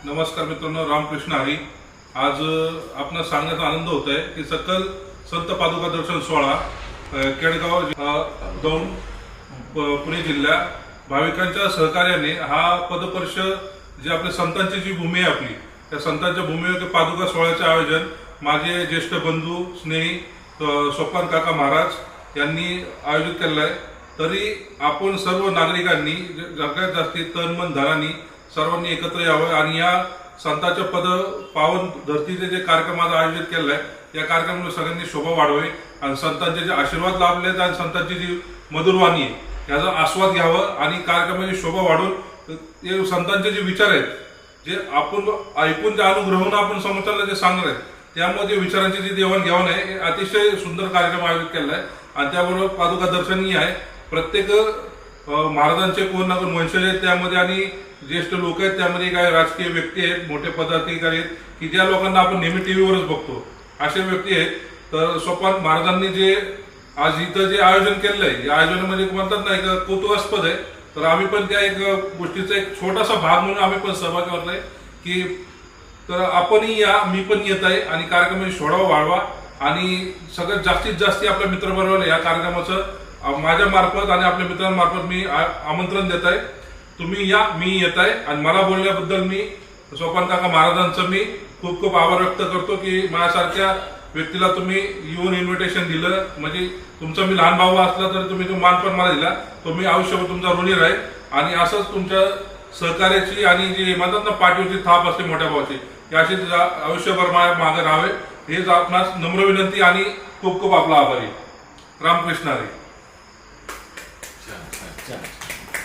नमस्कार मित्रांनो, रामकृष्ण हरी. आज आपण सांगण्याचा आनंद होत आहे की सकल संत पादुका दर्शन सोहळा केडगाव दौंड पुणे जिल्हा भाविकांच्या सहकार्याने हा पदपर्श जे आपल्या संतांची जी भूमी आहे आपली त्या संतांच्या भूमीवर पादुका सोहळ्याचे आयोजन माझे ज्येष्ठ बंधू स्नेही सोपान काका महाराज यांनी आयोजित केलेलं आहे. तरी आपण सर्व नागरिकांनी सगळ्यात जास्ती तन मन धनाने सर्वांनी एकत्र यावं आणि या संतांच्या पद पावन धरतीचे जे कार्यक्रम आज आयोजित केलेला आहे या कार्यक्रमाला सगळ्यांनी शोभा वाढवावी आणि संतांचे जे आशीर्वाद लाभले आणि संतांची जी मधुरवाणी आहे याचा आस्वाद घ्यावा आणि कार्यक्रमाची शोभा वाढवून ते संतांचे जे विचार आहेत जे आपण ऐकून ते अनुग्रहून आपण समोरच्याला जे सांगणार आहेत त्यामुळे जे विचारांची जी देवाणघेवाण आहे हे अतिशय सुंदर कार्यक्रम आयोजित केलेला आहे. आणि त्याबरोबर पादुका दर्शनही आहे. प्रत्येक महाराजांचे कोण ना कोण वंशज आहेत त्यामध्ये आणि ज्येष्ठ लोक आहेत त्यामध्ये काही राजकीय व्यक्ती आहेत, मोठे पदाधिकारी आहेत की ज्या लोकांना आपण नेहमी टीव्हीवरच बघतो असे व्यक्ती आहेत. तर सोपान महाराजांनी जे आज इथं जे आयोजन केलेलं आहे या आयोजनामध्ये म्हणतात ना एक कौतुकास्पद आहे. तर आम्ही पण त्या एक गोष्टीचा एक छोटासा भाग म्हणून आम्ही पण सहभागी होतोय की तर आपणही या, मी पण येत आहे आणि कार्यक्रमाची शोभा वाढवा आणि सगळ्यात जास्तीत जास्त आपल्या मित्रबरोबर या कार्यक्रमाचं माझ्या मार्फत आणि आपल्या मित्रांमार्फत मी आमंत्रण देत आहे. तुम्ही या, मी येत आहे आणि मला बोलल्याबद्दल मी सोपान काका महाराजांचं मी खूप खूप आभार व्यक्त करतो की माझ्यासारख्या व्यक्तीला तुम्ही येऊन इन्व्हिटेशन दिलं. म्हणजे तुमचा मी लहान भाऊ असला तर तुम्ही तो मानपण मला दिला तो मी आयुष्यभर तुमचा ऋणी राहील आणि असंच तुमच्या सहकार्याची आणि जी म्हणतात ना पाठीवरची थाप असते मोठ्या भावाची याशी आयुष्यभर माझ्या मागे राहावे हेच आपणास नम्र विनंती आणि खूप खूप आपला आभारी. रामकृष्ण हरी.